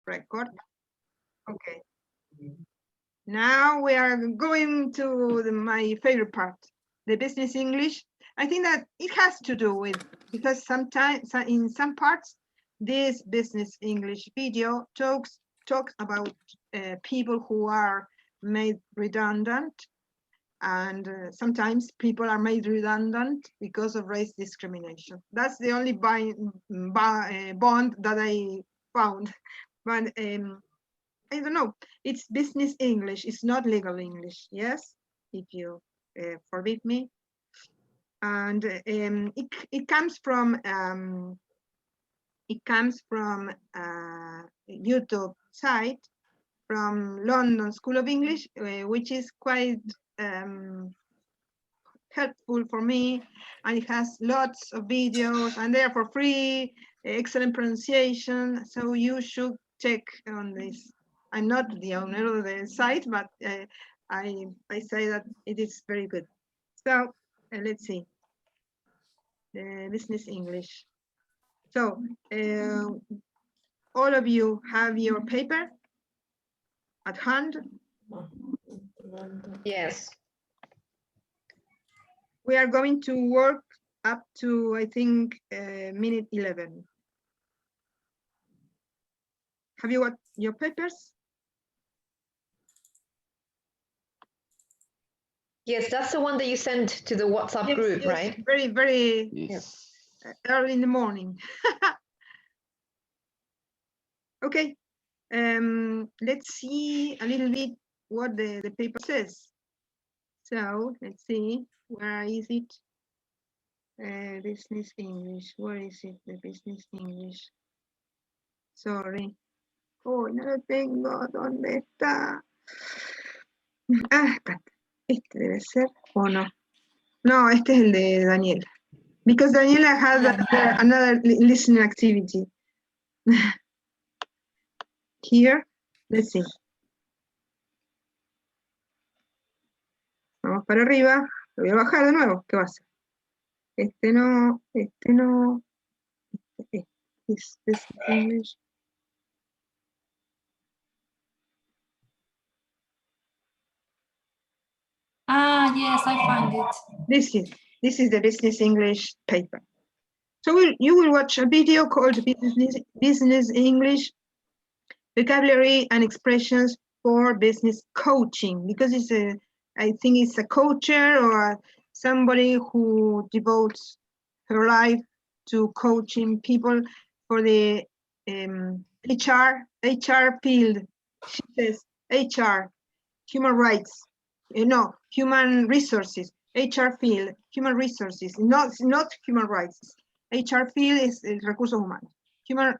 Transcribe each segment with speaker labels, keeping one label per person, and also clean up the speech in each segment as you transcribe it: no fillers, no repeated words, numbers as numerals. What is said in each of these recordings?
Speaker 1: record. Okay. Now we are going to my favorite part, the business English. I think that it has to do with, because sometimes in some parts, this business English video talks about people who are made redundant, and sometimes people are made redundant because of race discrimination. That's the only bond that I found. But I don't know, it's business English, it's not legal English, yes, if you forbid me. And it comes from YouTube site from London School of English, which is quite helpful for me, and it has lots of videos, and they are for free, excellent pronunciation, so you should check on this. I'm not the owner of the site, but I say that it is very good. So let's see, business English. So all of you have your paper at hand?
Speaker 2: Yes.
Speaker 1: We are going to work up to, I think, minute 11. Have you got your papers?
Speaker 2: Yes, that's the one that you sent to the WhatsApp group,
Speaker 1: yes,
Speaker 2: right?
Speaker 1: Very, very
Speaker 3: Yes.
Speaker 1: early in the morning. Okay, let's see a little bit what the paper says. So let's see, where is it? Business English, where is it? The business English. Sorry. Oh, no lo tengo. ¿Dónde está? Ah, acá. Este debe ser, o no. No, este es el de Daniela. Because Daniela has another listening activity. Here, let's see. Vamos para arriba. Lo voy a bajar de nuevo. ¿Qué va a hacer? Este no, este no. Este es English.
Speaker 4: Ah, yes, I find it.
Speaker 1: This is the business English paper. So you will watch a video called Business English Vocabulary and Expressions for Business Coaching, because it's I think it's a coacher or somebody who devotes her life to coaching people for the HR field. She says HR, human rights, human resources, HR field, human resources, not human rights. HR field is recursos humanos,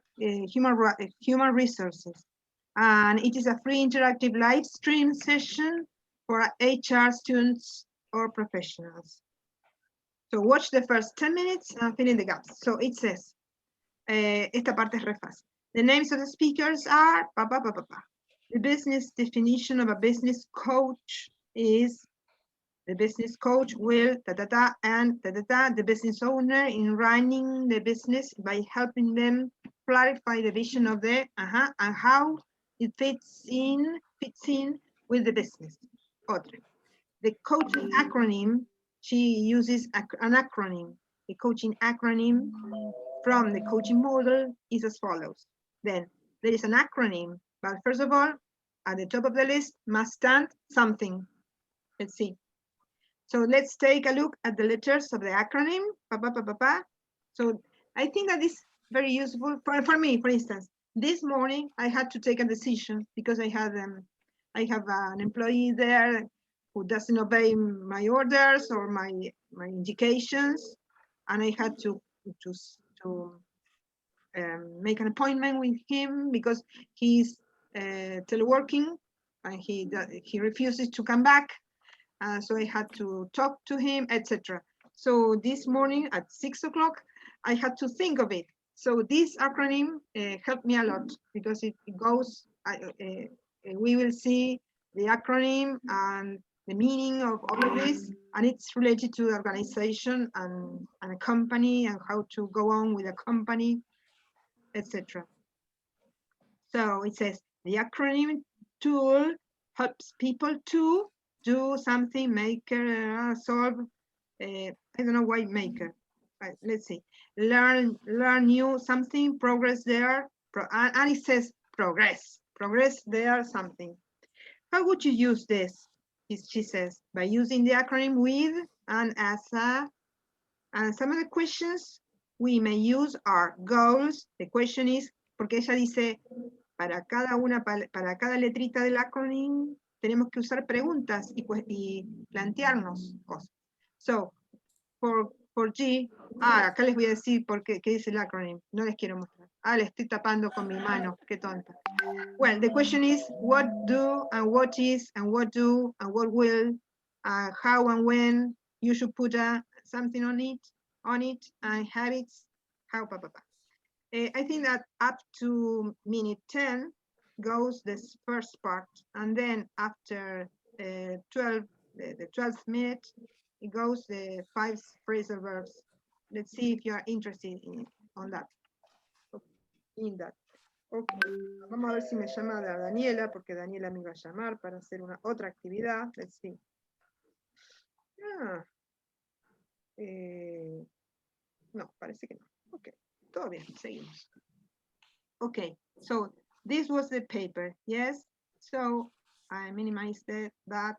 Speaker 1: human resources. And it is a free interactive live stream session for HR students or professionals. So watch the first 10 minutes and fill in the gaps. So it says, esta parte es re fácil. The names of the speakers are, The business definition of a business coach is, the business coach will, and the business owner in running the business by helping them clarify the vision of the, and how it fits in with the business. Otra. The coaching acronym, she uses an acronym. The coaching acronym from the coaching model is as follows. Then there is an acronym, but first of all, at the top of the list must stand something. Let's see. So let's take a look at the letters of the acronym. So I think that is very useful for me, for instance. This morning I had to take a decision because I have an employee there who doesn't obey my orders or my indications, and I had to make an appointment with him because he's teleworking and he refuses to come back. So I had to talk to him, etc. So this morning at 6 o'clock, I had to think of it. So this acronym helped me a lot because it goes, we will see the acronym and the meaning of all of this, and it's related to the organization and a company and how to go on with a company, etc. So it says the acronym tool helps people to do something, maker, solve, I don't know why maker. Let's see, learn new something, progress there, and it says progress there something. How would you use this? She says, by using the acronym with and as a, and some of the questions we may use are goals. The question is, porque ella dice, para cada letrita del acronym tenemos que usar preguntas y plantearnos cosas. So, for G, acá les voy a decir qué dice el acronym, no les quiero mostrar. Le estoy tapando con mi mano, qué tonta. Well, the question is, what do and what is and what do and what will, how and when you should put something on it, and habits, how, I think that up to minute 10 goes this first part, and then after 12, the 12th minute, it goes the 5 phrasal verbs. Let's see if you are interested in that. Okay. Vamos a ver si me llama Daniela, porque Daniela me iba a llamar para hacer otra actividad. Let's see. No, parece que no. Ok, todo bien, seguimos. Okay, so this was the paper, yes? So I minimized that,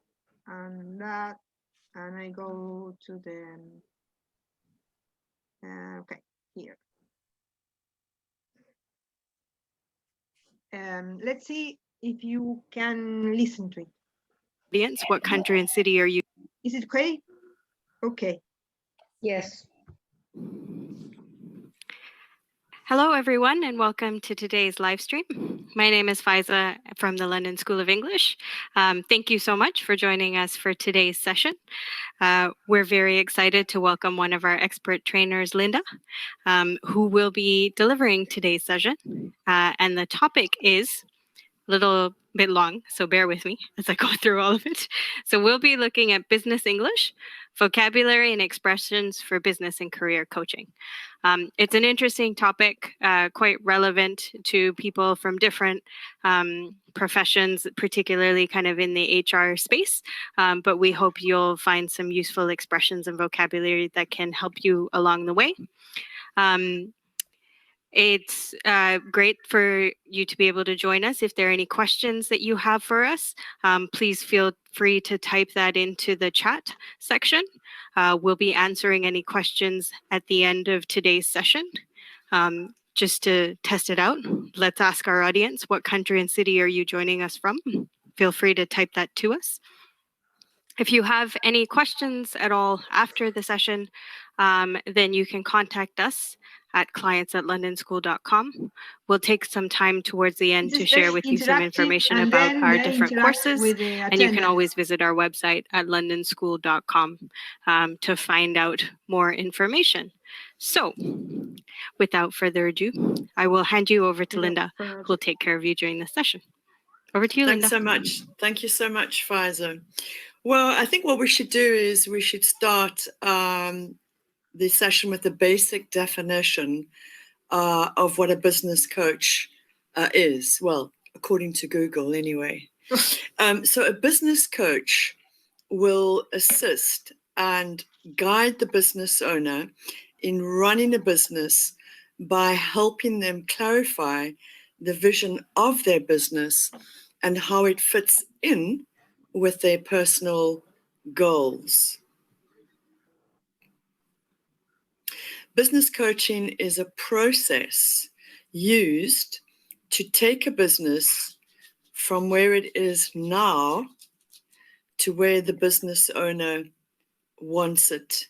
Speaker 1: and I go to the, okay, here. Let's see if you can listen to it.
Speaker 3: Audience, what country and city are you?
Speaker 1: Is it okay? Okay.
Speaker 2: Yes.
Speaker 3: Hello, everyone, and welcome to today's live stream. My name is Faiza from the London School of English. Thank you so much for joining us for today's session. We're very excited to welcome one of our expert trainers, Linda, who will be delivering today's session. And the topic is a little bit long, so bear with me as I go through all of it. So we'll be looking at business English, vocabulary and expressions for business and career coaching. It's an interesting topic, quite relevant to people from different professions, particularly kind of in the HR space. But we hope you'll find some useful expressions and vocabulary that can help you along the way. It's great for you to be able to join us. If there are any questions that you have for us, please feel free to type that into the chat section. We'll be answering any questions at the end of today's session. Just to test it out, let's ask our audience, what country and city are you joining us from? Feel free to type that to us. If you have any questions at all after the session, then you can contact us at clients@londonschool.com. We'll take some time towards the end to share with you some information about our different courses, and you can always visit our website at londonschool.com to find out more information. So, without further ado, I will hand you over to Linda, who will take care of you during this session. Over to you, Linda.
Speaker 5: Thanks so much. Thank you so much, Faiza. Well, I think what we should do is we should start the session with the basic definition of what a business coach is. Well, according to Google anyway. So a business coach will assist and guide the business owner in running a business by helping them clarify the vision of their business and how it fits in with their personal goals. Business coaching is a process used to take a business from where it is now to where the business owner wants it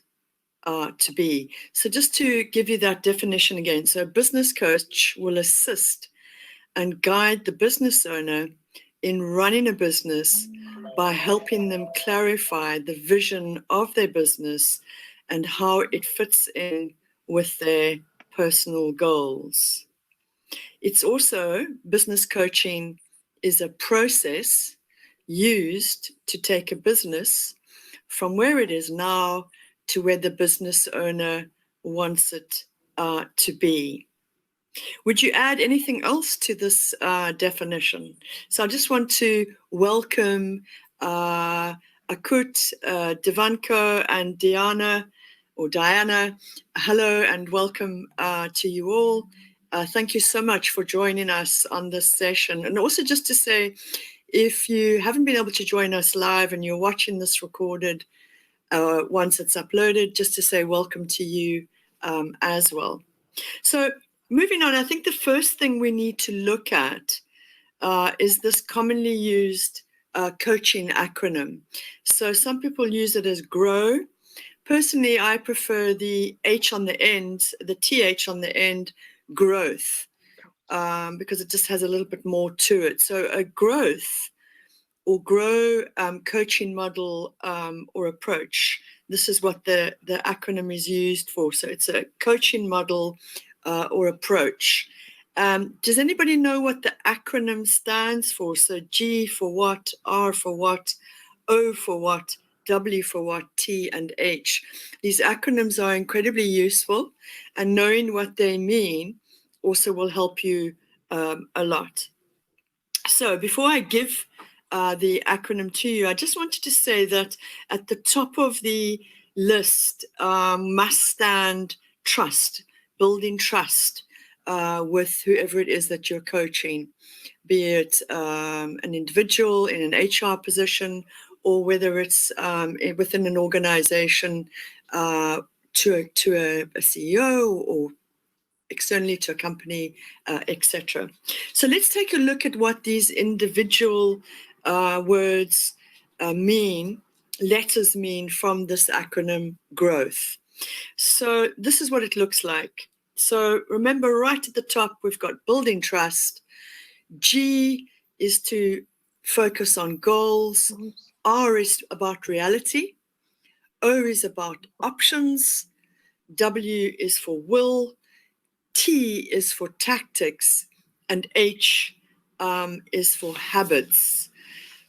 Speaker 5: to be. So just to give you that definition again, so a business coach will assist and guide the business owner in running a business by helping them clarify the vision of their business and how it fits in with their personal goals. It's also, business coaching is a process used to take a business from where it is now to where the business owner wants it to be. Would you add anything else to this definition? So I just want to welcome Akut, Devanko, and Diana. Hello and welcome to you all. Thank you so much for joining us on this session. And also just to say, if you haven't been able to join us live and you're watching this recorded once it's uploaded, just to say welcome to you as well. So moving on, I think the first thing we need to look at is this commonly used coaching acronym. So some people use it as GR.O.W.T.H. Personally, I prefer the H on the end, the TH on the end, growth, because it just has a little bit more to it. So a growth or grow coaching model or approach. This is what the acronym is used for. So it's a coaching model or approach. Does anybody know what the acronym stands for? So G for what, R for what, O for what, W for what, T and H. These acronyms are incredibly useful, and knowing what they mean also will help you a lot. So before I give the acronym to you, I just wanted to say that at the top of the list must stand trust, building trust with whoever it is that you're coaching, be it an individual in an HR position or whether it's within an organization to a CEO or externally to a company, etc. So let's take a look at what these individual words mean, letters mean from this acronym growth. So this is what it looks like. So remember, right at the top, we've got building trust. G is to focus on goals. R is about reality. O is about options. W is for will. T is for tactics, and H is for habits.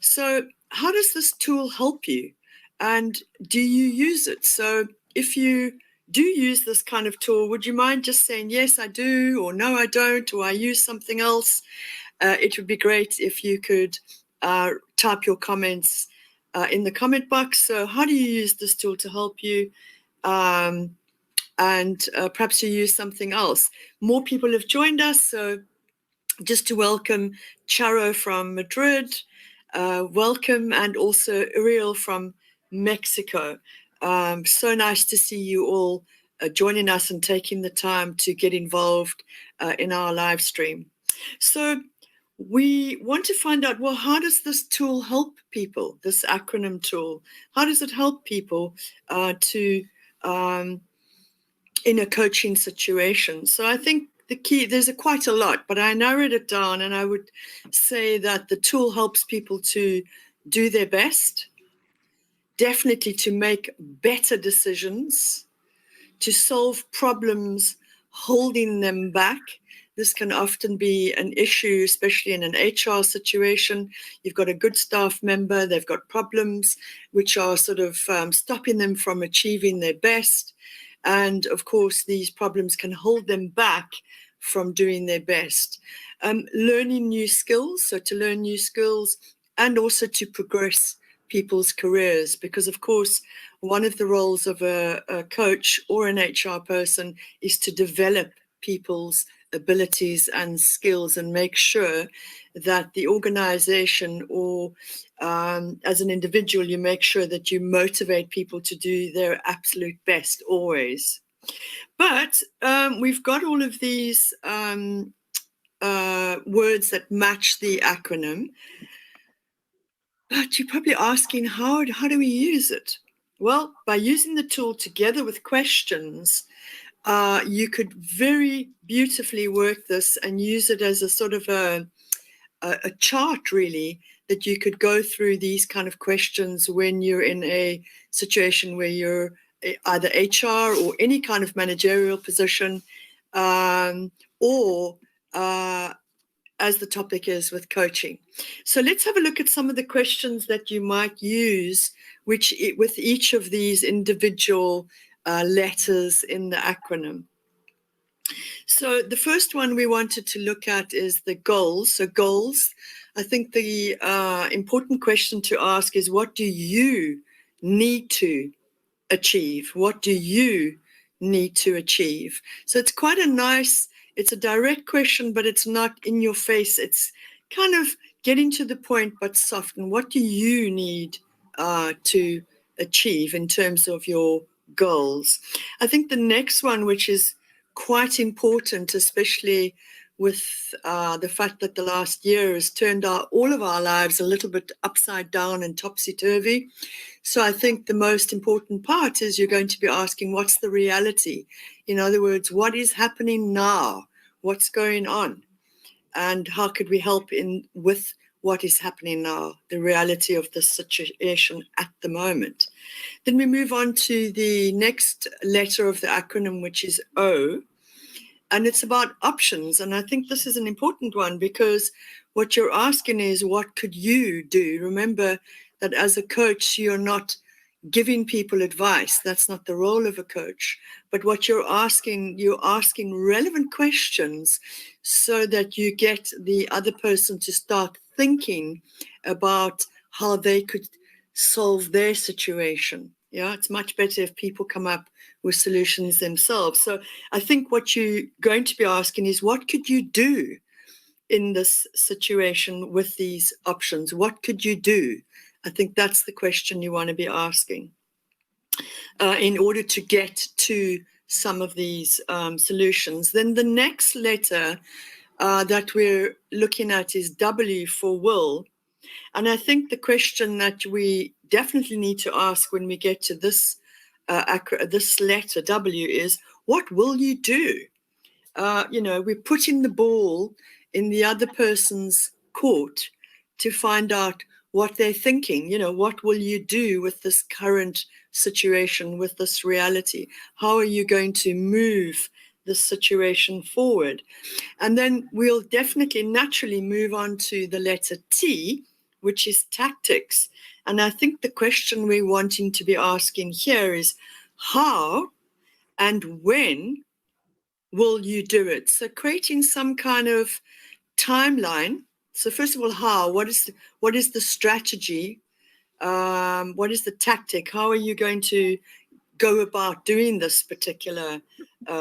Speaker 5: So how does this tool help you? And do you use it? So if you do use this kind of tool, would you mind just saying, yes, I do, or no, I don't, or I use something else? It would be great if you could type your comments in the comment box. So how do you use this tool to help you? And perhaps you use something else. More people have joined us, so just to welcome Charo from Madrid, welcome, and also Uriel from Mexico. So nice to see you all joining us and taking the time to get involved in our live stream. So we want to find out, well, how does this tool help people, this acronym tool? How does it help people to in a coaching situation? So I think the key, there's quite a lot, but I narrowed it down, and I would say that the tool helps people to do their best, definitely to make better decisions, to solve problems holding them back. This can often be an issue, especially in an HR situation. You've got a good staff member, they've got problems which are sort of stopping them from achieving their best. And of course, these problems can hold them back from doing their best. Learning new skills, so to learn new skills and also to progress people's careers, because of course, one of the roles of a coach or an HR person is to develop people's abilities and skills and make sure that the organization or as an individual, you make sure that you motivate people to do their absolute best always. But we've got all of these words that match the acronym. But you're probably asking, how do we use it? Well, by using the tool together with questions, you could very beautifully work this and use it as a sort of a chart, really, that you could go through these kind of questions when you're in a situation where you're either HR or any kind of managerial position, or as the topic is with coaching. So let's have a look at some of the questions that you might use with each of these individual letters in the acronym. So the first one we wanted to look at is the goals. So goals, I think the important question to ask is, what do you need to achieve? What do you need to achieve? So it's quite a nice, it's a direct question, but it's not in your face. It's kind of getting to the point, but soft. And what do you need to achieve in terms of your goals? I think the next one, which is quite important, especially with the fact that the last year has turned out all of our lives a little bit upside down and topsy-turvy. So I think the most important part is you're going to be asking, what's the reality? In other words, what is happening now? What's going on? And how could we help with what is happening now, the reality of the situation at the moment? Then we move on to the next letter of the acronym, which is O. And it's about options. And I think this is an important one, because what you're asking is, what could you do? Remember that as a coach, you're not giving people advice. That's not the role of a coach. But what you're asking relevant questions so that you get the other person to start thinking about how they could solve their situation. Yeah, it's much better if people come up with solutions themselves. So I think what you're going to be asking is, what could you do in this situation with these options? What could you do? I think that's the question you want to be asking in order to get to some of these solutions. Then the next letter that we're looking at is W for will. And I think the question that we definitely need to ask when we get to this this letter W is, what will you do? We're putting the ball in the other person's court to find out what they're thinking. What will you do with this current situation, with this reality? How are you going to move the situation forward? And then we'll definitely naturally move on to the letter T, which is tactics. And I think the question we're wanting to be asking here is, how and when will you do it? So creating some kind of timeline. So first of all, how? What is the strategy? What is the tactic? How are you going to go about doing this particular,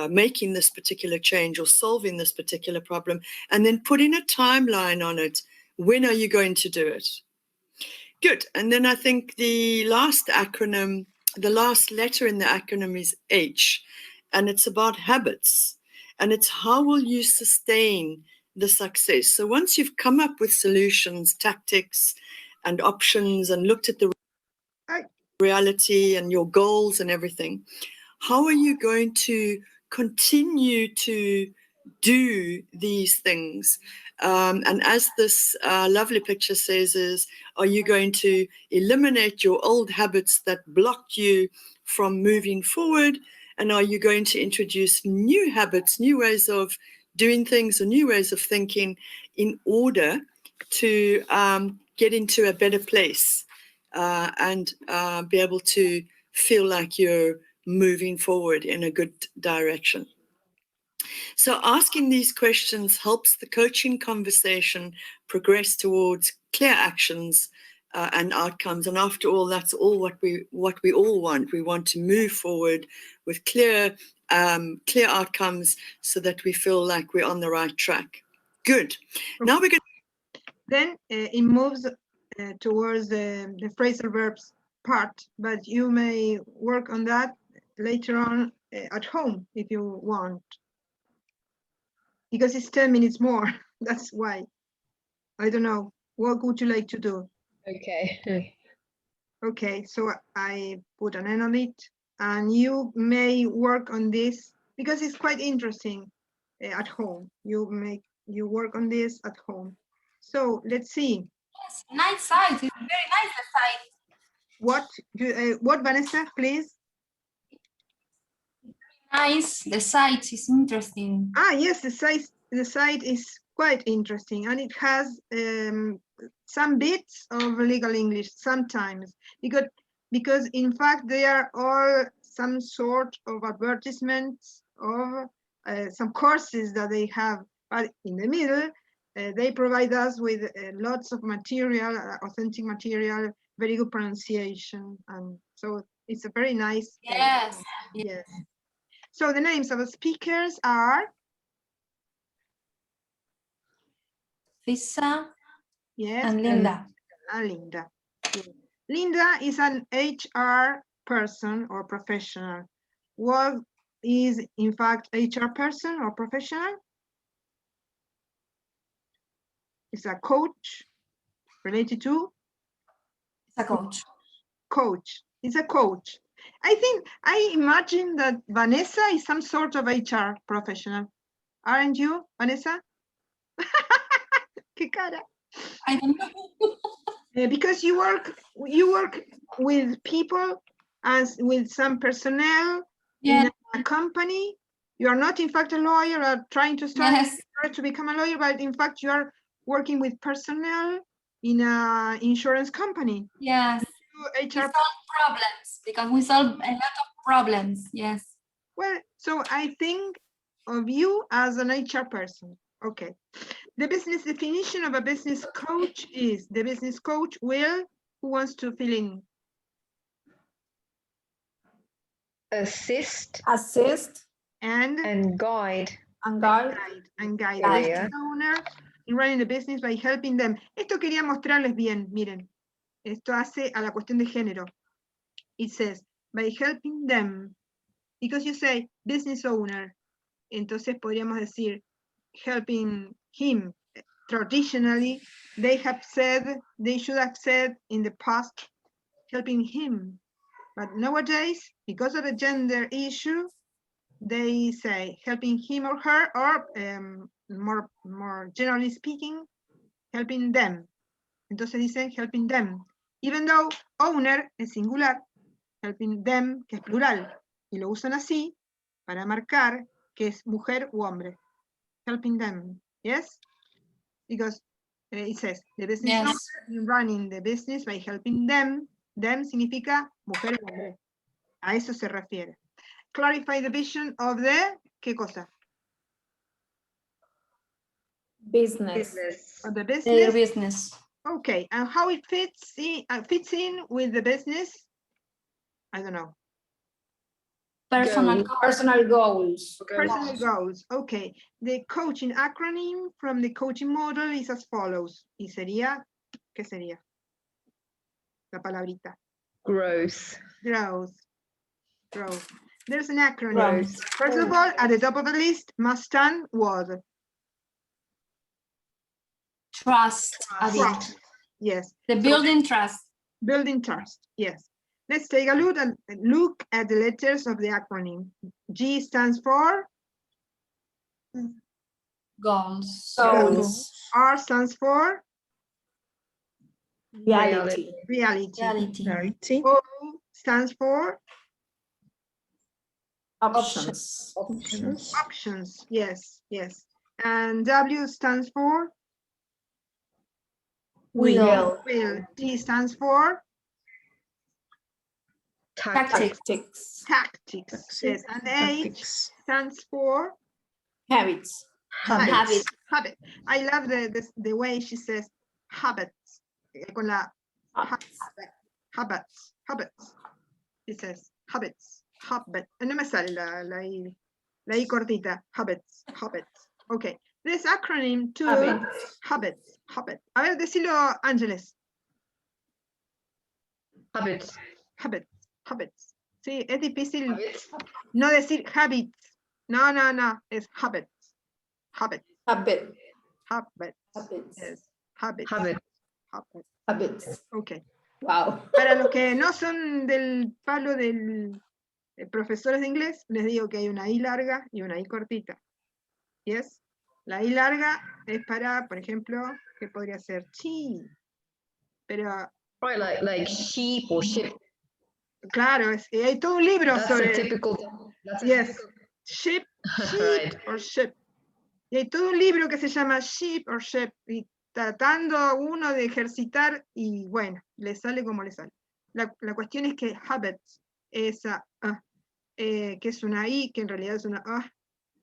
Speaker 5: making this particular change or solving this particular problem? And then putting a timeline on it. When are you going to do it? Good. And then I think the last acronym, the last letter in the acronym is H, and it's about habits. And it's, how will you sustain the success? So once you've come up with solutions, tactics, and options, and looked at the reality and your goals and everything, how are you going to continue to do these things? And as this lovely picture says, is, are you going to eliminate your old habits that blocked you from moving forward? And are you going to introduce new habits, new ways of doing things, or new ways of thinking in order to get into a better place and be able to feel like you're moving forward in a good direction? So asking these questions helps the coaching conversation progress towards clear actions and outcomes. And after all, that's all what we all want. We want to move forward with clear outcomes so that we feel like we're on the right track. Good. Now we're going to...
Speaker 1: Then it moves towards the phrasal verbs part, but you may work on that later on at home if you want, because it's 10 minutes more. That's why. I don't know. What would you like to do?
Speaker 2: Okay.
Speaker 1: Okay, so I put an end on it, and you may work on this because it's quite interesting at home. You work on this at home. So let's see.
Speaker 4: Yes, nice site. It's very nice, the site.
Speaker 1: What, Vanessa, please?
Speaker 4: Nice. The site is interesting.
Speaker 1: Yes, the site is quite interesting, and it has some bits of legal English sometimes, because in fact they are all some sort of advertisements of some courses that they have, but in the middle, they provide us with lots of material, authentic material, very good pronunciation, and so it's a very nice.
Speaker 4: Yes.
Speaker 1: Yes. So the names of the speakers are.
Speaker 4: Fisa
Speaker 1: Yes.
Speaker 4: and Linda.
Speaker 1: And Linda. Yes. Linda is an HR person or professional. What is in fact HR person or professional? It's a coach related to
Speaker 4: It's a coach.
Speaker 1: coach. It's a coach. I imagine that Vanessa is some sort of HR professional. Aren't you, Vanessa? Qué cara.
Speaker 4: I don't know.
Speaker 1: Because you work with people as with some personnel
Speaker 4: Yes.
Speaker 1: in a company. You are not in fact a lawyer or trying to study
Speaker 4: Yes.
Speaker 1: to become a lawyer, but in fact you are working with personnel in an insurance company.
Speaker 4: Yes. We
Speaker 1: HR.
Speaker 4: solve problems because we solve a lot of problems. Yes.
Speaker 1: Well, so I think of you as an HR person. Okay. The business definition of a business coach is the business coach will, who wants to fill in?
Speaker 2: Assist
Speaker 6: Assist
Speaker 1: And
Speaker 2: guide.
Speaker 6: and guide.
Speaker 1: guide
Speaker 2: Yeah,
Speaker 1: the
Speaker 2: yeah.
Speaker 1: business owner in running the business by helping them. Esto quería mostrarles bien, miren. Esto hace a la cuestión de género. It says, by helping them, because you say business owner, entonces podríamos decir helping him. Traditionally, they should have said in the past, helping him. But nowadays, because of the gender issue, they say helping him or her, or more generally speaking, helping them. Entonces dicen helping them. Even though owner es singular, helping them, que es plural, y lo usan así para marcar que es mujer u hombre. Helping them, yes? Because it says the business
Speaker 4: Yes.
Speaker 1: owner running the business by helping them. Them significa mujer o hombre. A eso se refiere. Clarify the vision of the, ¿qué cosa?
Speaker 6: Business.
Speaker 1: Of the
Speaker 4: Their
Speaker 1: business.
Speaker 4: business.
Speaker 1: Okay, and how it fits in with the business? I don't know.
Speaker 4: Personal.
Speaker 6: Personal goals.
Speaker 1: Personal goals. Okay, the coaching acronym from the coaching model is as follows. Y sería, ¿qué sería? La palabrita.
Speaker 2: Growth.
Speaker 1: Growth. Growth. There's an acronym.
Speaker 2: Growth.
Speaker 1: First of all, at the top of the list must stand what?
Speaker 4: Trust. A bit.
Speaker 1: Trust. Yes.
Speaker 4: The building trust.
Speaker 1: Building trust. Yes. Let's take a look at the letters of the acronym. G stands for
Speaker 4: Goals.
Speaker 6: Goals.
Speaker 1: R stands for
Speaker 6: Reality.
Speaker 4: Reality.
Speaker 1: O stands for
Speaker 6: Options.
Speaker 1: options. Yes, yes. And W stands for
Speaker 4: Will.
Speaker 1: will. T stands for
Speaker 2: Tactics.
Speaker 6: Tactics.
Speaker 1: tactics. Yes. And H stands for
Speaker 6: Habits.
Speaker 4: Habit.
Speaker 1: habit. I love the way she says habits. Con la habits. It says habits. No me sale la I cortita. Habits. Okay. This acronym too. Habits. A ver, decilo, Ángeles.
Speaker 2: Habits.
Speaker 1: Habits. Sí, es difícil
Speaker 2: Habits.
Speaker 1: no decir habits. No, es habits.
Speaker 6: Habit.
Speaker 1: Yes. Habits.
Speaker 6: Habits.
Speaker 1: Okay.
Speaker 6: Wow.
Speaker 1: Para los que no son del palo del profesores de inglés, les digo que hay una I larga y una I cortita. Yes. La I larga es para, por ejemplo, que podría ser chi. Pero
Speaker 2: Right, like sheep or ship.
Speaker 1: claro, hay todo un libro
Speaker 2: That's
Speaker 1: sobre
Speaker 2: a typical. That's a
Speaker 1: yes,
Speaker 2: typical-
Speaker 1: sheep
Speaker 2: Right.
Speaker 1: or ship. Y hay todo un libro que se llama Sheep or Ship, y tratando uno de ejercitar, y bueno, le sale como le sale. La cuestión es que habits, esa que es una I, que en realidad es una A,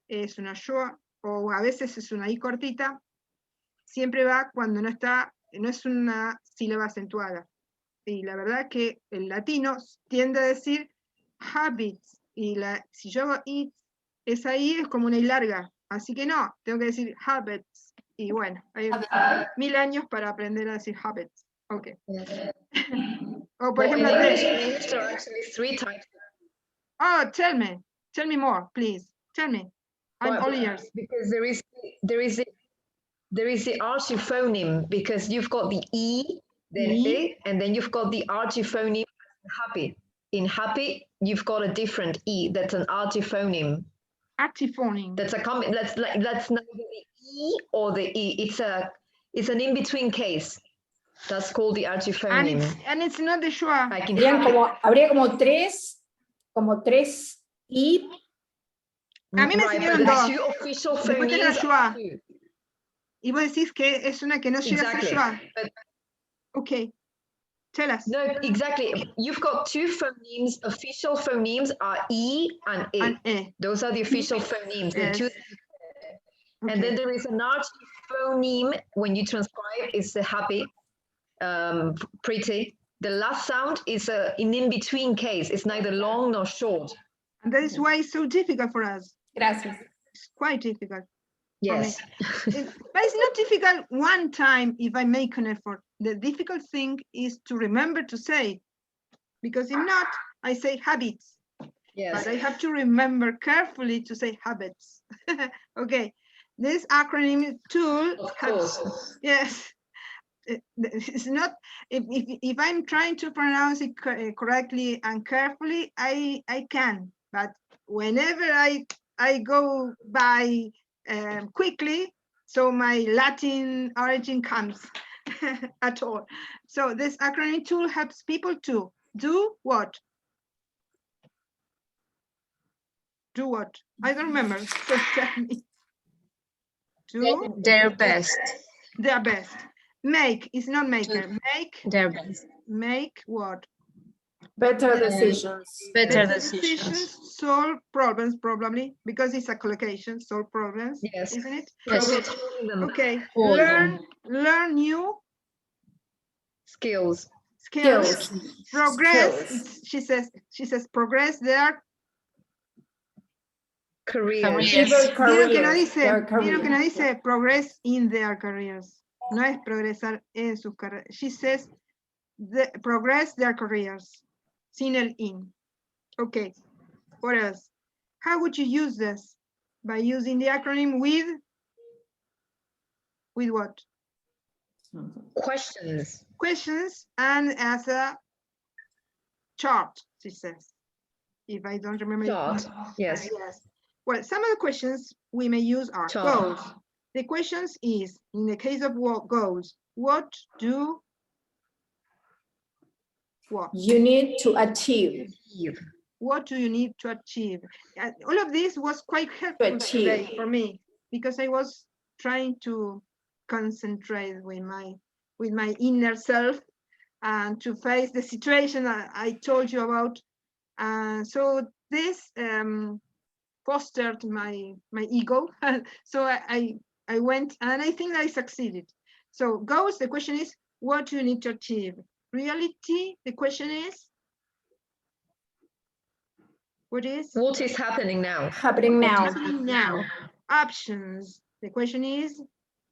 Speaker 1: es una yo, o a veces es una I cortita, siempre va cuando no está, no es una sílaba acentuada. Y la verdad que el latino tiende a decir habits, y si yo hago it, esa I es como una I larga, así que no, tengo que decir habits, y bueno, hay 1000 años para aprender a decir habits. Ok. O por
Speaker 2: Well,
Speaker 1: ejemplo,
Speaker 2: in English there are actually 3 types.
Speaker 1: oh, tell me more, please, tell me. I'm
Speaker 2: Well,
Speaker 1: all ears.
Speaker 2: because there is the archiphoneme, because you've got the E, then
Speaker 1: E.
Speaker 2: A, and then you've got the archiphoneme happy. In happy, you've got a different E. That's an archiphoneme.
Speaker 1: Artiphoneme.
Speaker 2: That's neither the E or the E. It's an in-between case. That's called the archiphoneme.
Speaker 1: And it's not the schwa.
Speaker 2: Like in
Speaker 6: Habría
Speaker 2: happy.
Speaker 6: como tres I.
Speaker 1: A mí me
Speaker 2: Right,
Speaker 1: enseñaron
Speaker 2: but the
Speaker 1: dos.
Speaker 2: two official
Speaker 1: Después tenés la
Speaker 2: phonemes
Speaker 1: schwa.
Speaker 2: are two.
Speaker 1: Y vos decís que es una que no llega a ser
Speaker 2: Exactly.
Speaker 1: schwa.
Speaker 2: But
Speaker 1: Ok. Tell us.
Speaker 2: no, exactly. You've got two phonemes. Official phonemes are E and A.
Speaker 1: And E.
Speaker 2: Those are the official phonemes. The
Speaker 1: Yes.
Speaker 2: two.
Speaker 1: Okay.
Speaker 2: And then there is an archiphoneme when you transcribe. It's the happy, pretty. The last sound is an in-between case. It's neither long nor short.
Speaker 1: And that is why it's so difficult for us.
Speaker 6: Gracias.
Speaker 1: It's quite difficult.
Speaker 2: Yes.
Speaker 1: But it's not difficult one time if I make an effort. The difficult thing is to remember to say it. Because if not, I say habits.
Speaker 2: Yes.
Speaker 1: But I have to remember carefully to say habits. Okay. This acronym tool
Speaker 2: Of
Speaker 1: has,
Speaker 2: course.
Speaker 1: yes. It's not, if I'm trying to pronounce it correctly and carefully, I can. But whenever I go by quickly, so my Latin origin comes at all. So this acronym tool helps people to do what? Do what? I don't remember. So tell me. Do
Speaker 7: Their best.
Speaker 1: their best. Make is not maker. Make
Speaker 7: Their best.
Speaker 1: make what?
Speaker 6: Better decisions.
Speaker 7: Better decisions.
Speaker 1: Solve problems, probably, because it's a collocation, solve problems,
Speaker 2: Yes.
Speaker 1: isn't it?
Speaker 7: Yes.
Speaker 1: Okay,
Speaker 7: All
Speaker 1: learn new
Speaker 2: Skills.
Speaker 1: skills. Progress,
Speaker 6: Skills.
Speaker 1: she says progress their
Speaker 2: Careers.
Speaker 7: Careers.
Speaker 1: Vieron que no dice,
Speaker 6: Their
Speaker 1: vieron que no
Speaker 6: careers.
Speaker 1: dice progress in their careers. No es progresar en sus carreras. She says progress their careers. Sin el in. Okay. What else? How would you use this? By using the acronym with what?
Speaker 2: Questions.
Speaker 1: Questions and as a chart, she says. If I don't remember.
Speaker 2: Chart. Yes.
Speaker 1: Yes. Well, some of the questions we may use are
Speaker 2: Chart.
Speaker 1: goals. The questions is, in the case of goals, what do what?
Speaker 6: You need to achieve.
Speaker 1: What do you need to achieve? All of this was quite helpful today for me because I was trying to concentrate with my inner self and to face the situation I told you about. So this fostered my ego. So I went and I think I succeeded. So goals, the question is, what do you need to achieve? Reality, the question is, what is
Speaker 2: happening now?
Speaker 6: Happening now.
Speaker 1: happening now? Options, the question is,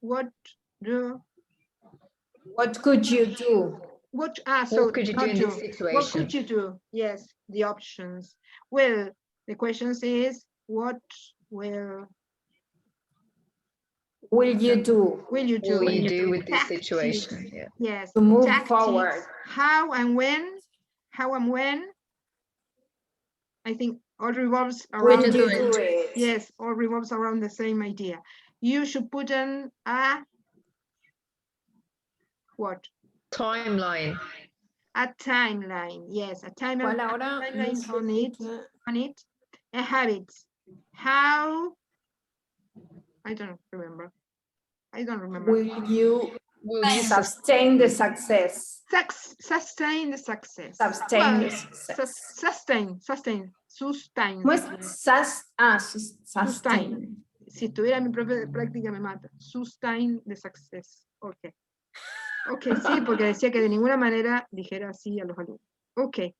Speaker 1: what
Speaker 6: could you do?
Speaker 1: What
Speaker 2: could you do in this situation?
Speaker 1: What could you do? Yes, the options. Well, the question is, what will
Speaker 6: you do?
Speaker 1: will you do?
Speaker 2: What will you do with this
Speaker 1: Tactics.
Speaker 2: situation? Yeah.
Speaker 1: Yes.
Speaker 6: To move
Speaker 1: Tactics.
Speaker 6: forward.
Speaker 1: How and when? How and when? I think all revolves around.
Speaker 6: Will you do it?
Speaker 1: Yes, all revolves around the same idea. You should put in a what?
Speaker 2: Timeline.
Speaker 1: A timeline. Yes, a timeline on it. A habit. How? I don't remember.
Speaker 6: Will you
Speaker 2: Will you
Speaker 6: sustain the success?
Speaker 1: Sustain the success.
Speaker 6: Sustain the
Speaker 1: Well,
Speaker 6: success.
Speaker 1: Sustain. Sustain.
Speaker 6: ¿Cómo es? Sustain.
Speaker 1: Si estuviera mi profe de práctica me mata. Sustain the success. Ok. Ok, sí, porque decía que de ninguna manera dijera así a los alumnos. Ok.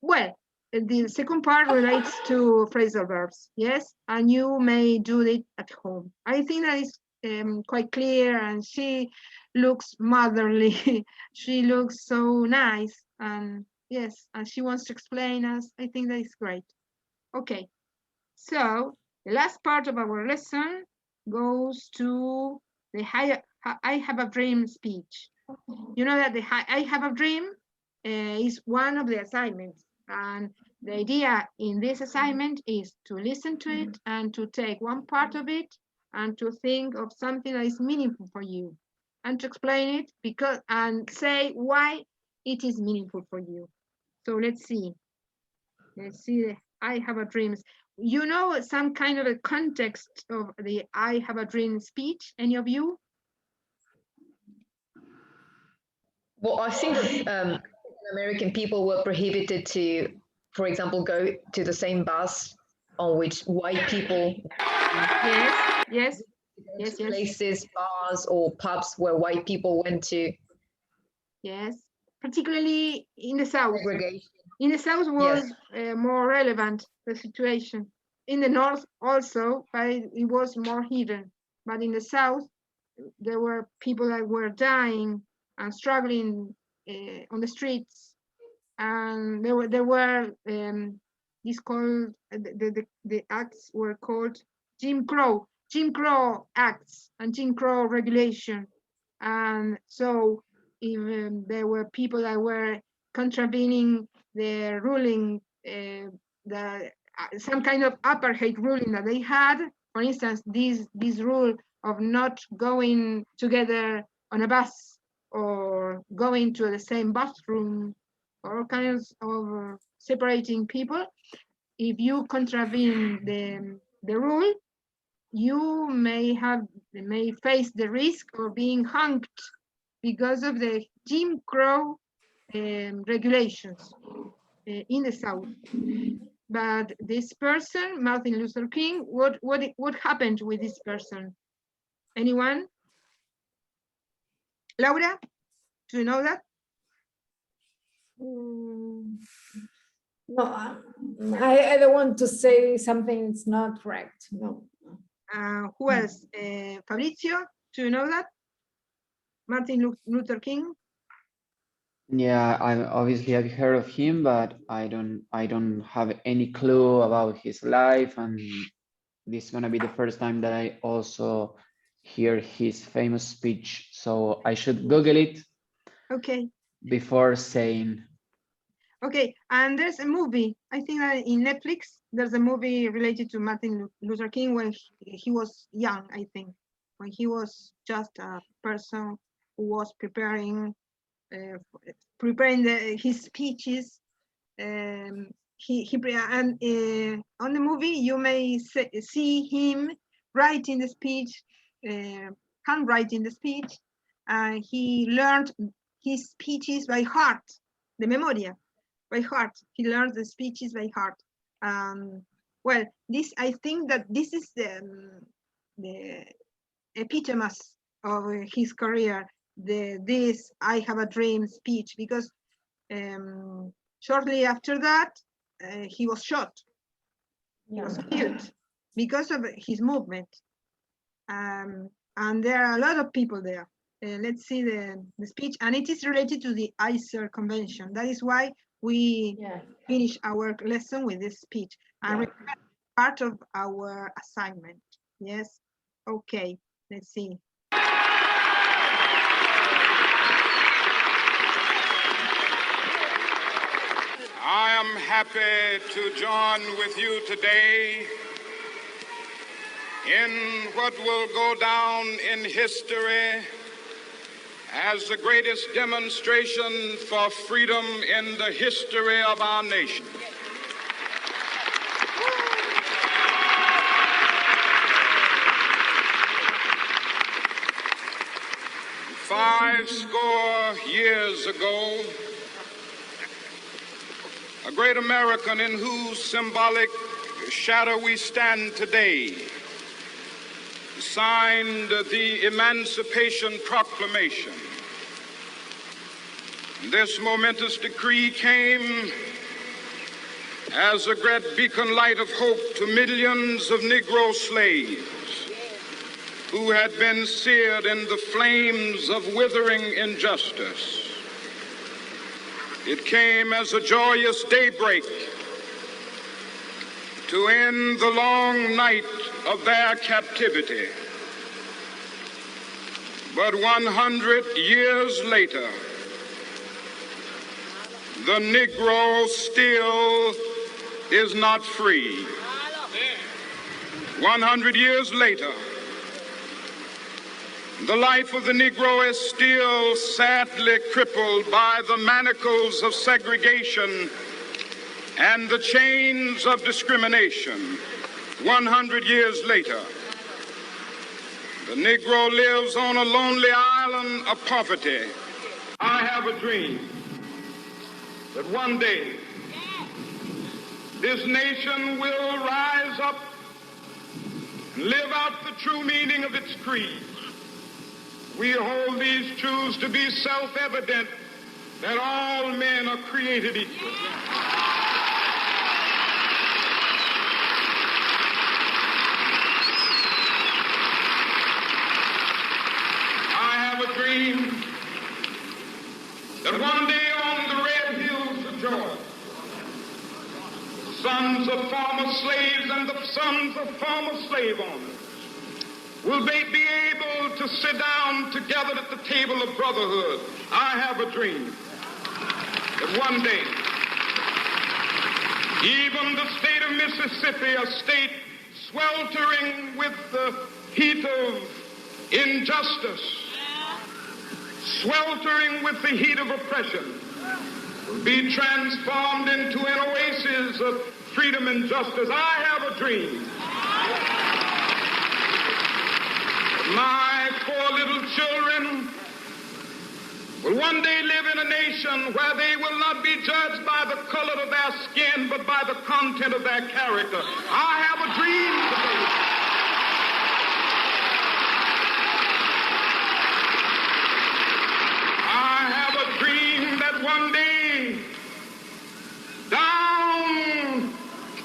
Speaker 1: Well, the second part relates to phrasal verbs, yes? And you may do it at home. I think that is quite clear, and she looks motherly. She looks so nice, and yes, and she wants to explain us. I think that is great. Okay, so the last part of our lesson goes to the I have a dream speech. You know that the I have a dream is one of the assignments, and the idea in this assignment is to listen to it and to take one part of it and to think of something that is meaningful for you and to explain it and say why it is meaningful for you. So let's see. Let's see. I have a dream. You know some kind of a context of the I have a dream speech? Any of you?
Speaker 2: Well, I think that American people were prohibited to, for example, go to the same bus on which white people
Speaker 1: yes
Speaker 2: places, bars or pubs where white people went to.
Speaker 1: Yes, particularly in the South.
Speaker 2: Segregation.
Speaker 1: In the South was more relevant, the situation. In the North also, but it was more hidden. But in the South, there were people that were dying and struggling on the streets. And there were these called, the acts were called G.R.O.W.T.H acts and G.R.O.W.T.H regulation. And so even there were people that were contravening the ruling, some kind of apartheid ruling that they had. For instance, this rule of not going together on a bus or going to the same bathroom, or kinds of separating people. If you contravene the rule, you may face the risk of being hanged because of the G.R.O.W.T.H regulations in the South. But this person, Martin Luther King, what happened with this person? Anyone? Laura, do you know that?
Speaker 6: No, I don't want to say something that's not correct. No.
Speaker 1: Who else? Fabrizio, do you know that? Martin Luther King?
Speaker 8: Yeah, I've heard of him, but I don't have any clue about his life, and this is gonna be the first time that I also hear his famous speech. So I should Google it.
Speaker 1: Okay.
Speaker 8: Before saying.
Speaker 1: Okay, and there's a movie. I think that in Netflix, there's a movie related to Martin Luther King when he was young, I think. When he was just a person who was preparing his speeches. On the movie, you may see him writing the speech, handwriting the speech. He learned his speeches by heart, the memoria, by heart. He learns the speeches by heart. Well, I think that this is the epitome of his career, this I have a dream speech, because shortly after that, he was shot. He was killed because of his movement. And there are a lot of people there. Let's see the speech, and it is related to the I.C.E.R.D convention. That is why we finish our lesson with this speech, and part of our assignment. Yes, okay, let's see.
Speaker 9: I am happy to join with you today in what will go down in history as the greatest demonstration for freedom in the history of our nation. "50 years ago, a great American in whose symbolic shadow we stand today, signed the Emancipation Proclamation. This momentous decree came as a great beacon light of hope to millions of Negro slaves who had been seared in the flames of withering injustice. It came as a joyous daybreak to end the long night of their captivity. But 100 years later, the Negro still is not free. 100 years later, the life of the Negro is still sadly crippled by the manacles of segregation and the chains of discrimination. 100 years later, the Negro lives on a lonely island of poverty. I have a dream that one day this nation will rise up and live out the true meaning of its creed. We hold these truths to be self-evident, that all men are created equal. I have a dream that one day on the red hills of Georgia, sons of former slaves and the sons of former slave owners will they be able to sit down together at the table of brotherhood. I have a dream that one day, even the state of Mississippi, a state sweltering with the heat of injustice, sweltering with the heat of oppression, will be transformed into an oasis of freedom and justice. I have a dream. My 4 little children will one day live in a nation where they will not be judged by the color of their skin, but by the content of their character. I have a dream today. I have a dream that one day, down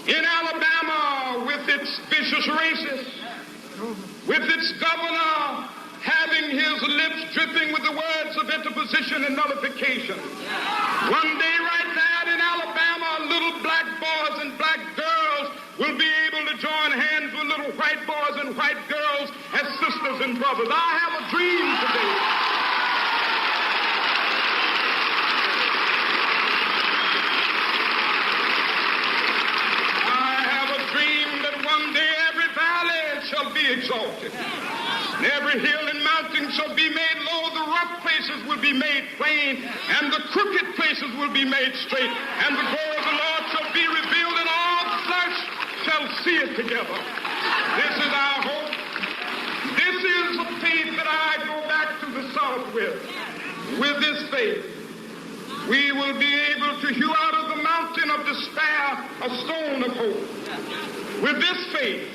Speaker 9: in Alabama, with its vicious racists, with its governor having his lips dripping with the words of interposition and nullification. One day right there in Alabama, little black boys and black girls will be able to join hands with little white boys and white girls as sisters and brothers. I have a dream today. I have a dream that one day every valley shall be exalted. And every hill and mountain shall be made low, the rough places will be made plain, and the crooked places will be made straight, and the glory of the Lord shall be revealed, and all flesh shall see it together. This is our hope. This is the faith that I go back to the South with. With this faith, we will be able to hew out of the mountain of despair a stone of hope. With this faith,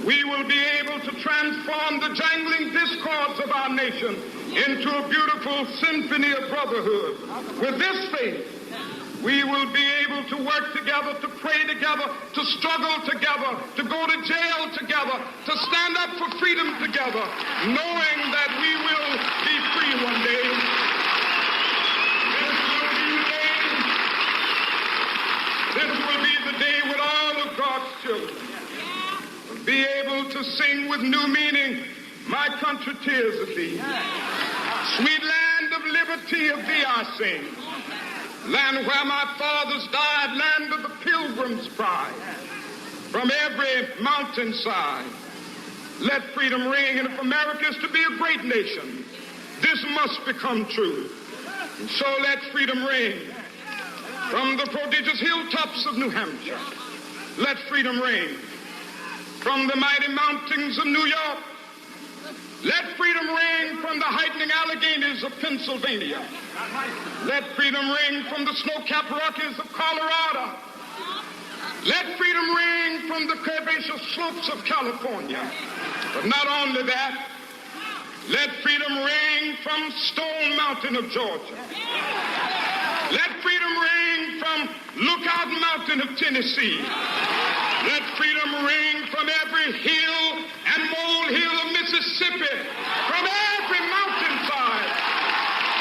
Speaker 9: we will be able to transform the jangling discords of our nation into a beautiful symphony of brotherhood. With this faith, we will be able to work together, to pray together, to struggle together, to go to jail together, to stand up for freedom together, knowing that we will be free one day. This will be the day when all of God's children be able to sing with new meaning, my country, tears of thee. Sweet land of liberty, of thee I sing. Land where my fathers died, land of the pilgrim's pride. From every mountainside, let freedom ring. And if America is to be a great nation, this must become true. And so let freedom ring. From the prodigious hilltops of New Hampshire, let freedom ring. From the mighty mountains of New York, Let freedom ring from the heightening Alleghenies of Pennsylvania. Let freedom ring from the snow-capped Rockies of Colorado. Let freedom ring from the curvaceous slopes of California. But not only that, let freedom ring from Stone Mountain of Georgia. Let freedom ring from Lookout Mountain of Tennessee. Let freedom ring from every hill and molehill of Mississippi, from every mountainside.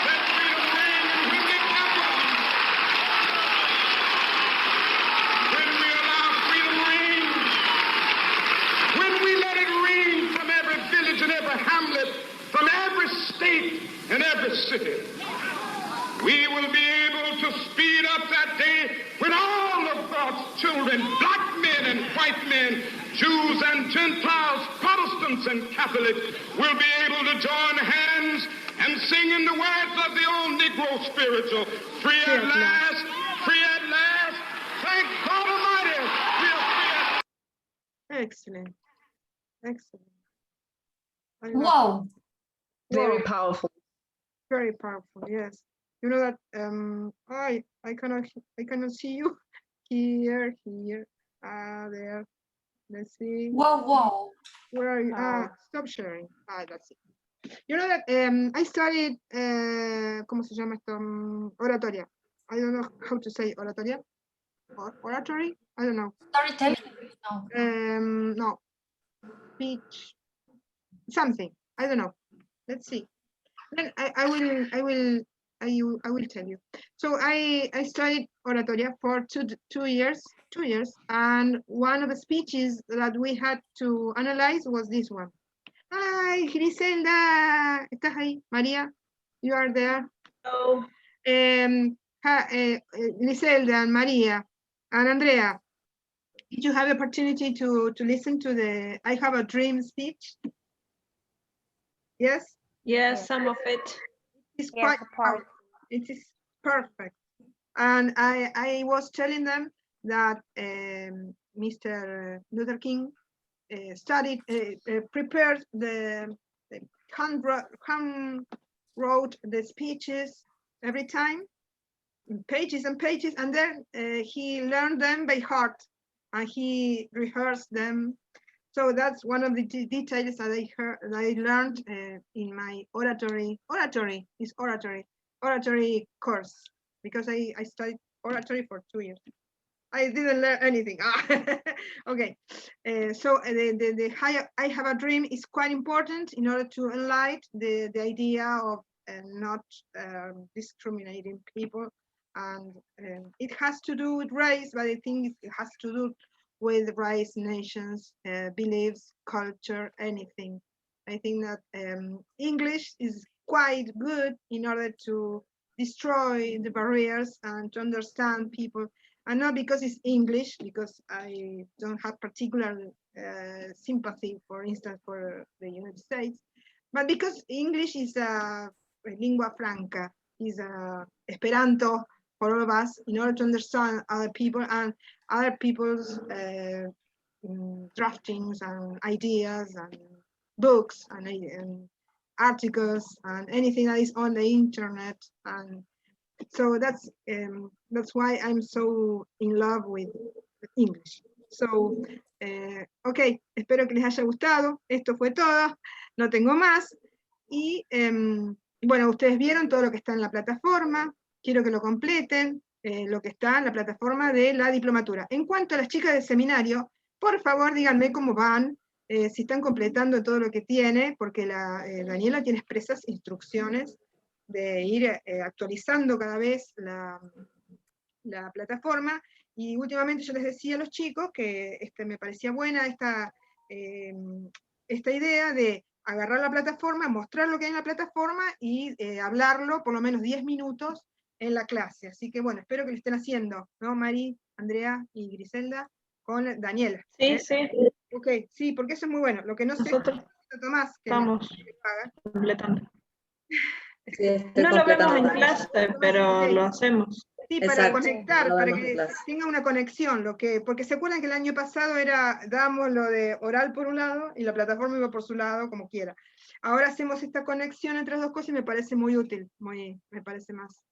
Speaker 9: Let freedom ring, and when it happens, when we allow freedom ring, when we let it ring from every village and every hamlet, from every state and every city, we will be able to speed up that day when all of God's children, black men and white men, Jews and Gentiles, Protestants and Catholics, will be able to join hands and sing in the words of the old Negro spiritual, free at last, free at last, thank God Almighty, we are free at.
Speaker 1: Excellent. Excellent. I love
Speaker 4: Wow.
Speaker 2: Very
Speaker 1: Wow.
Speaker 2: powerful.
Speaker 1: Very powerful, yes. You know that I cannot see you here, there. Let's see.
Speaker 4: Wow.
Speaker 1: Where are you?
Speaker 6: Oh.
Speaker 1: Stop sharing. That's it. You know that I studied ¿cómo se llama esto? Oratoria. I don't know how to say oratoria. Oratory? I don't know.
Speaker 4: Storytelling? No.
Speaker 1: No. Speech. Something. I don't know. Let's see. Then I will tell you. So I studied oratoria for two years, and one of the speeches that we had to analyze was this one. Hi, Griselda, ¿estás ahí? María, you are there.
Speaker 7: Hello.
Speaker 1: Griselda and Maria and Andrea, did you have the opportunity to listen to the I Have a Dream speech? Yes?
Speaker 7: Yes, some of it.
Speaker 1: It's quite powerful. It is perfect. And I was telling them that Mr. Luther King prepared wrote the speeches every time, pages and pages, and then he learned them by heart and he rehearsed them. So that's one of the details that I learned in my oratory course, because I studied oratory for 2 years. I didn't learn anything. Okay, so the I Have a Dream is quite important in order to enlighten the idea of not discriminating people, and it has to do with race, but I think it has to do with race, nations, beliefs, culture, anything. I think that English is quite good in order to destroy the barriers and to understand people, and not because it's English, because I don't have particular sympathy, for instance, for the United States, but because English is a lingua franca, is a Esperanto for all of us, in order to understand other people and other people's draftings and ideas and books and articles and anything that is on the internet. And so that's why I'm so in love with English. So, ok, espero que les haya gustado. Esto fue todo, no tengo más. Y bueno, ustedes vieron todo lo que está en la plataforma. Quiero que lo completen, lo que está en la plataforma de la diplomatura. En cuanto a las chicas del seminario, por favor díganme cómo van, si están completando todo lo que tiene, porque Daniela tiene expresas instrucciones de ir actualizando cada vez la plataforma. Y últimamente yo les decía a los chicos que me parecía buena esta idea de agarrar la plataforma, mostrar lo que hay en la plataforma y hablarlo por lo menos 10 minutos en la clase. Así que bueno, espero que lo estén haciendo, ¿no, Mari, Andrea y Griselda? Con Daniela.
Speaker 7: Sí, sí.
Speaker 1: Ok, sí, porque eso es muy bueno. Lo que no sé,
Speaker 7: Nosotros
Speaker 1: Tomás, que
Speaker 7: estamos
Speaker 1: paga.
Speaker 7: completando.
Speaker 2: Sí, estoy
Speaker 7: No lo vemos
Speaker 2: completando
Speaker 7: en
Speaker 2: también.
Speaker 7: clase, pero
Speaker 1: Ok.
Speaker 7: lo hacemos.
Speaker 1: Sí, para
Speaker 10: Exacto,
Speaker 1: conectar,
Speaker 10: no
Speaker 1: para
Speaker 10: damos
Speaker 1: que
Speaker 10: clase.
Speaker 1: tenga una conexión, porque se acuerdan que el año pasado dábamos lo de oral por un lado y la plataforma iba por su lado, como quiera. Ahora hacemos esta conexión entre las dos cosas y me parece muy útil, me parece más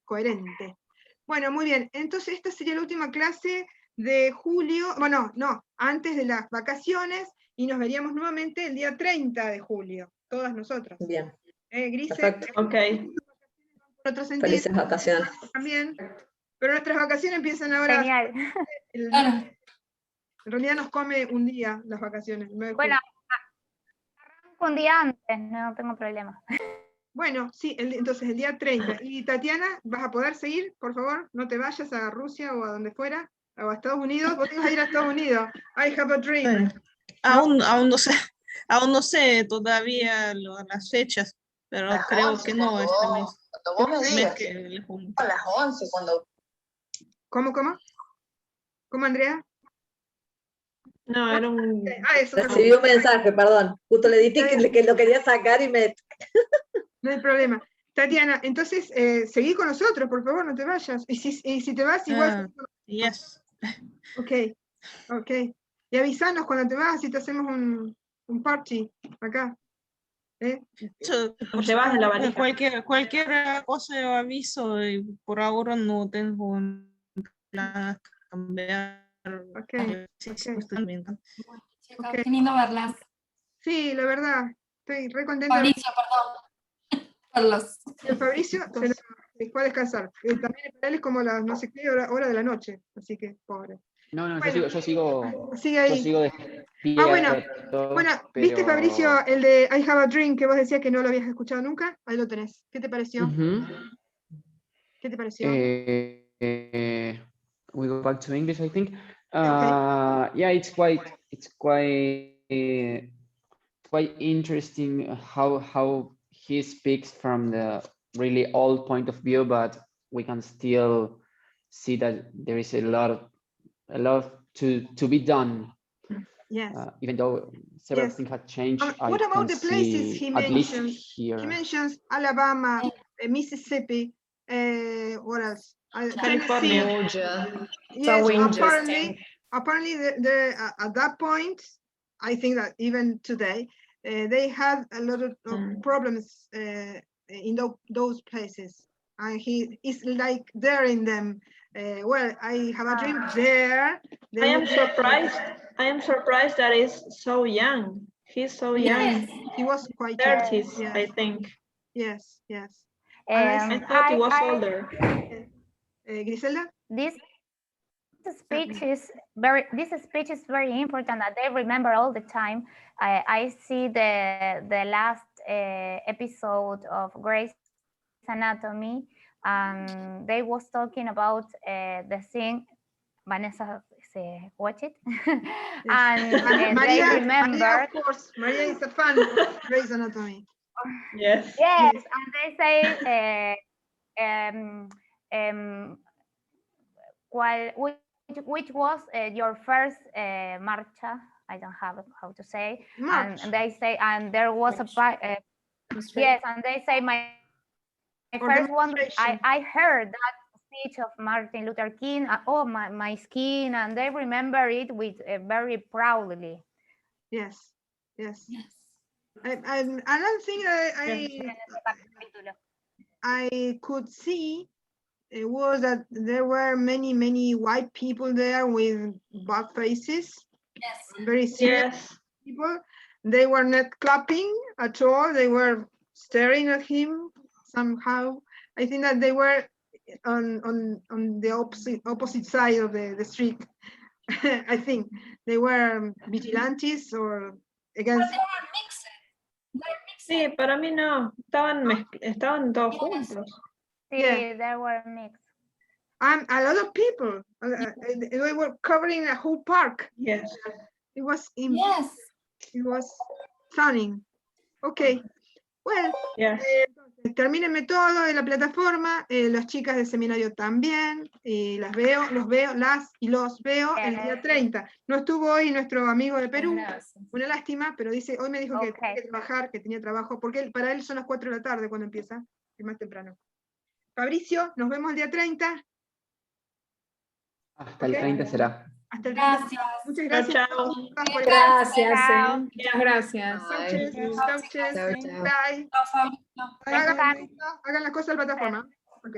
Speaker 1: coherente. Bueno, muy bien, entonces esta sería la última clase de julio, bueno, no, antes de las vacaciones, y nos veríamos nuevamente el día 30 de julio, todas nosotras.
Speaker 10: Bien,
Speaker 1: Grise,
Speaker 10: perfecto.
Speaker 7: Ok.
Speaker 1: por otro sentido,
Speaker 10: Felices vacaciones.
Speaker 1: también, pero nuestras vacaciones empiezan ahora.
Speaker 11: Genial.
Speaker 1: En realidad nos come un día las vacaciones.
Speaker 11: Bueno, arranco un día antes, no tengo problema.
Speaker 1: Bueno, sí, entonces el día 30. Y Tatiana, ¿vas a poder seguir? Por favor, no te vayas a Rusia o a donde fuera, o a Estados Unidos. Vos te vas a ir a Estados Unidos. I have a dream.
Speaker 12: Aún no sé todavía las fechas, pero creo que no este mes.
Speaker 13: Cuando vos me
Speaker 12: Este mes
Speaker 13: digas,
Speaker 12: que le junto.
Speaker 13: a las 11, cuando...
Speaker 1: ¿Cómo? ¿Cómo, Andrea?
Speaker 7: No, era un...
Speaker 1: Eso.
Speaker 10: Recibí un mensaje, perdón. Justo le dije que lo quería sacar y me...
Speaker 1: No hay problema. Tatiana, entonces seguí con nosotros, por favor, no te vayas. Y si te vas, igual.
Speaker 12: Yes.
Speaker 1: Ok. Y avísanos cuando te vas y te hacemos un party acá.
Speaker 12: Por
Speaker 7: llevas en la valija.
Speaker 12: cualquier cosa yo aviso y por ahora no tengo un plan cambiar.
Speaker 4: Chicas, qué lindo verlas.
Speaker 1: Sí, la verdad, estoy re contenta.
Speaker 4: Fabricio, perdón. Verlos.
Speaker 1: Y el Fabricio se fue a descansar. También para él es como las no sé qué hora de la noche, así que pobre.
Speaker 8: No,
Speaker 1: Bueno,
Speaker 8: yo sigo
Speaker 1: sigue ahí.
Speaker 8: despierto,
Speaker 1: Bueno, ¿viste,
Speaker 8: pero-
Speaker 1: Fabricio, el de I Have a Dream, que vos decías que no lo habías escuchado nunca? Ahí lo tenés. ¿Qué te pareció?
Speaker 8: Ujú.
Speaker 1: ¿Qué te pareció?
Speaker 8: We go back to English, I think. Yeah, it's quite interesting how he speaks from the really old point of view, but we can still see that there is a lot to be done.
Speaker 1: Yes.
Speaker 8: Even though several
Speaker 1: Yes.
Speaker 8: things have changed,
Speaker 1: What
Speaker 8: I
Speaker 1: about
Speaker 8: can
Speaker 1: the places
Speaker 8: see,
Speaker 1: he
Speaker 8: at least
Speaker 1: mentions?
Speaker 8: here.
Speaker 1: He mentions Alabama, Mississippi, what else?
Speaker 7: California.
Speaker 2: Georgia.
Speaker 1: Yes,
Speaker 2: So
Speaker 1: apparently at that point, I think that even today, they had a lot of problems in those places. And he is like there in them. Well, I have a dream there.
Speaker 7: I am surprised that he's so young. He's so young.
Speaker 1: He was quite
Speaker 7: 30s,
Speaker 1: young.
Speaker 7: I think.
Speaker 1: Yes.
Speaker 7: I thought he was older.
Speaker 1: Griselda?
Speaker 11: This speech is very important that they remember all the time. I see the last episode of Grey's Anatomy, and they was talking about the thing. Vanessa watch it, and
Speaker 1: Maria,
Speaker 11: they remember.
Speaker 1: Maria, of course, Maria is a fan of Grey's Anatomy.
Speaker 7: Yes.
Speaker 11: Yes, and they say, which was your first marcha? I don't have how to say.
Speaker 1: March.
Speaker 11: And they say, and there was yes, and they say my first one. I heard that speech of Martin Luther King. Oh, my skin, and they remember it with very proudly.
Speaker 1: Yes. And another thing I could see was that there were many white people there with black faces.
Speaker 4: Yes.
Speaker 1: Very serious people. They were not clapping at all. They were staring at him somehow. I think that they were on the opposite side of the street. I think they were vigilantes or against.
Speaker 7: Sí, para mí no. Estaban todos juntos.
Speaker 11: Sí, there were mixed.
Speaker 1: And a lot of people. They were covering a whole park.
Speaker 7: Yes.
Speaker 1: It was it was stunning. Okay. Well, termínenme todo de la plataforma, las chicas del seminario también, y los veo el día 30. No estuvo hoy nuestro amigo de Perú, una lástima, pero hoy me dijo que tenía que trabajar, que tenía trabajo, porque para él son las 4 de la tarde cuando empieza, es más temprano. Fabricio, nos vemos el día 30.
Speaker 8: Hasta el 30 será.
Speaker 1: Hasta el 30.
Speaker 4: Gracias.
Speaker 1: Muchas gracias.
Speaker 7: Chao.
Speaker 1: Por
Speaker 6: Gracias,
Speaker 11: Chao.
Speaker 6: muchas gracias.
Speaker 2: Bye.
Speaker 1: Chau, ches.
Speaker 2: Chao, chao.
Speaker 1: Bye.
Speaker 4: Chao, Fabricio.
Speaker 1: Hagan las cosas en la plataforma. Ok.